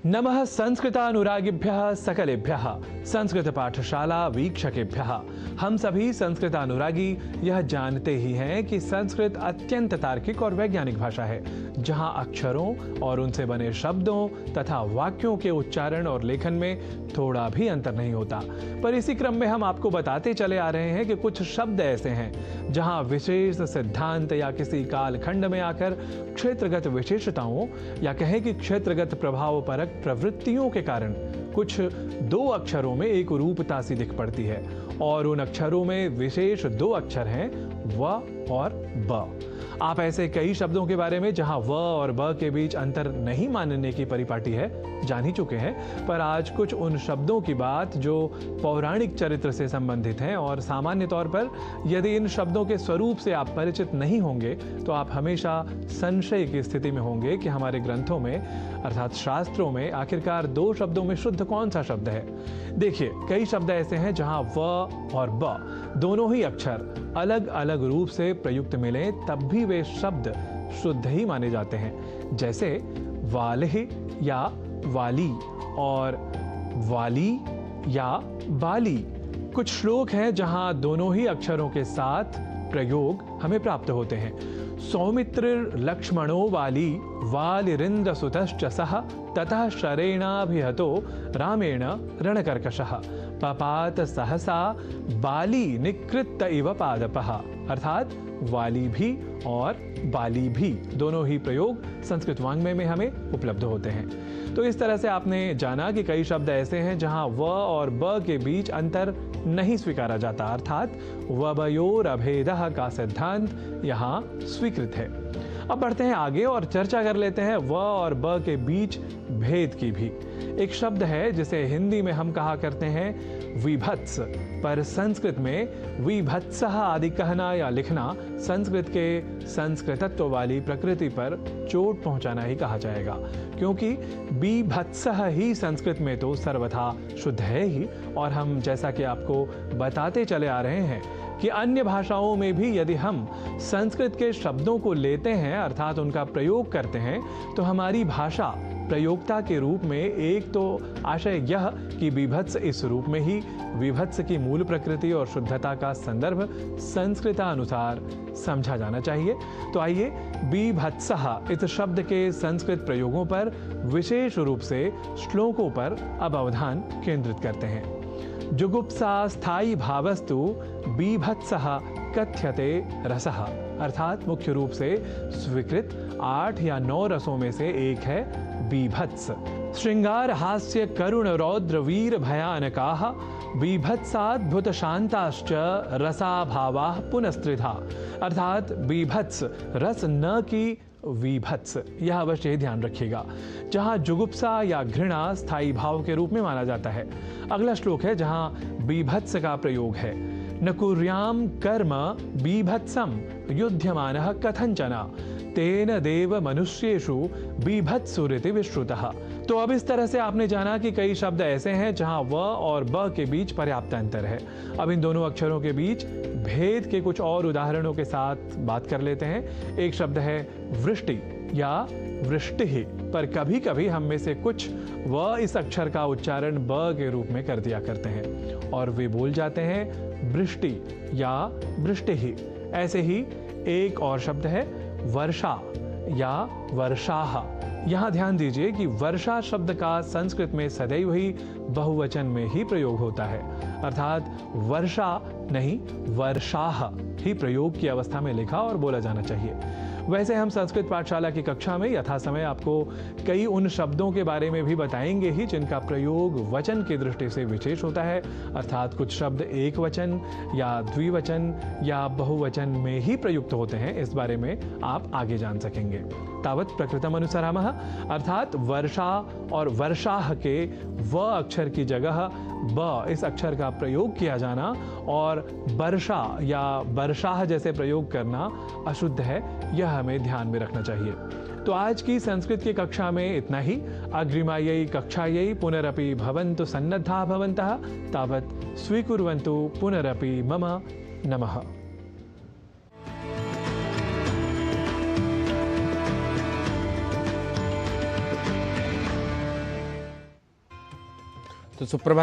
नमः संस्कृतानुरागिभ्यः सकलेभ्यः संस्कृत पाठशाला वीक्षकेभ्यः। हम सभी संस्कृतानुरागी यह जानते ही हैं कि संस्कृत अत्यंत तार्किक और वैज्ञानिक भाषा है, जहां अक्षरों और उनसे बने शब्दों तथा वाक्यों के उच्चारण और लेखन में थोड़ा भी अंतर नहीं होता। पर इसी क्रम में हम आपको बताते चले आ रहे हैं कि कुछ शब्द ऐसे हैं जहां विशेष सिद्धांत या किसी कालखंड में आकर क्षेत्रगत विशेषताओं या कहें कि क्षेत्रगत प्रभाव परक प्रवृत्तियों के कारण कुछ दो अक्षरों में एक रूपता सी दिख पड़ती है, और उन अक्षरों में विशेष दो अक्षर हैं, व और ब। आप ऐसे कई शब्दों के बारे में जहां व और ब के बीच अंतर नहीं मानने की परिपाटी है जान ही चुके हैं, पर आज कुछ उन शब्दों की बात जो पौराणिक चरित्र से संबंधित हैं, और सामान्य तौर पर यदि इन शब्दों के स्वरूप से आप परिचित नहीं होंगे तो आप हमेशा संशय की स्थिति में होंगे कि हमारे ग्रंथों में अर्थात शास्त्रों में आखिरकार दो शब्दों में शुद्ध कौन सा शब्द है। देखिए, कई शब्द ऐसे हैं जहां व और ब दोनों ही अक्षर अलग अलग रूप से प्रयुक्त मिले तब भी वे शब्द शुद्ध ही माने जाते हैं, जैसे वालिह या वाली और वाली या बाली। कुछ श्लोक हैं जहां दोनों ही अक्षरों के साथ प्रयोग हमें प्राप्त होते हैं। सौमित्र लक्ष्मणो वाली वालिरिंद सुतश्च सह ततः शरेणाभिहतो रामेण रणकर्कशः पपात सहसा बाली निकृत्त इव पादपः। अर्थात वाली भी और बाली भी दोनों ही प्रयोग संस्कृत वाङ्मय में हमें उपलब्ध होते हैं। तो इस तरह से आपने जाना कि कई शब्द ऐसे हैं जहां व और ब के बीच अंतर नहीं स्वीकारा जाता, अर्थात वबयोर अभेदः का सिद्धांत यहाँ स्वीकृत है। अब बढ़ते हैं आगे और चर्चा कर लेते हैं व और ब के बीच भेद की भी। एक शब्द है जिसे हिंदी में हम कहा करते हैं विभत्स, पर संस्कृत में विभत्सः आदि कहना या लिखना संस्कृत के संस्कृतत्व वाली प्रकृति पर चोट पहुंचाना ही कहा जाएगा, क्योंकि बीभत्सः ही संस्कृत में तो सर्वथा शुद्ध है ही। और हम जैसा कि आपको बताते चले आ रहे हैं कि अन्य भाषाओं में भी यदि हम संस्कृत के शब्दों को लेते हैं अर्थात उनका प्रयोग करते हैं, तो हमारी भाषा प्रयोक्ता के रूप में एक तो आशय यह कि बीभत्स इस रूप में ही विभत्स की मूल प्रकृति और शुद्धता का संदर्भ संस्कृतानुसार समझा जाना चाहिए। तो आइए बीभत्सः इस शब्द के संस्कृत प्रयोगों पर विशेष रूप से श्लोकों पर अब अवधान केंद्रित करते हैं। जुगुप्सा स्थायी भावस्तु बीभत्सः कथ्यते रसः। अर्थात मुख्य रूप से स्वीकृत 8 या 9 रसों में से एक है बीभत्स। श्रृंगार हास्य करुण रौद्र वीर भयानकाः बीभत्साद्भुत शांताश्च रसा भावाः पुनस्त्रिधा। अर्थात बीभत्स रस न की विभत्स, यह अवश्य ही ध्यान रखिएगा, जहां जुगुप्सा या घृणा स्थायी भाव के रूप में माना जाता है। अगला श्लोक है जहां बीभत्स का प्रयोग है। न कुर्याम कर्म बीभत्सम युध्यमानः कथंचन तेन देव मनुष्येषु बीभत्सुरिति विश्रुतः। तो अब इस तरह से आपने जाना कि कई शब्द ऐसे हैं जहां व और ब के बीच पर्याप्त अंतर है। अब इन दोनों अक्षरों के बीच भेद के कुछ और उदाहरणों के साथ बात कर लेते हैं। एक शब्द है वृष्टि या वृष्टि, पर कभी कभी हम में से कुछ व इस अक्षर का उच्चारण ब के रूप में कर दिया करते हैं और वे बोल जाते हैं वृष्टि या वृष्टि। ऐसे ही एक और शब्द है वर्षा या वर्षाः। यहाँ ध्यान दीजिए कि वर्षा शब्द का संस्कृत में सदैव ही बहुवचन में ही प्रयोग होता है, अर्थात वर्षा नहीं वर्षाः ही प्रयोग की अवस्था में लिखा और बोला जाना चाहिए। वैसे हम संस्कृत पाठशाला की कक्षा में यथा समय आपको कई उन शब्दों के बारे में भी बताएंगे ही जिनका प्रयोग वचन की दृष्टि से विशेष होता है, अर्थात कुछ शब्द एक वचन या द्विवचन या बहुवचन में ही प्रयुक्त होते हैं। इस बारे में आप आगे जान सकेंगे। तावत प्रकृतम अनुसरामः, अर्थात वर्षा और वर्षाः के व अक्षर की जगह ब इस अक्षर का प्रयोग किया जाना और वर्षा या वर्षाः जैसे प्रयोग करना अशुद्ध है, यह हमें ध्यान में रखना चाहिए। तो आज की संस्कृत की कक्षा में इतना ही। अग्रिमायै कक्षायै पुनरपि भवन्तु सन्नद्धाः भवन्तः। तावत् स्वीकुर्वन्तु पुनरपि मम नमः। तो सुप्रभात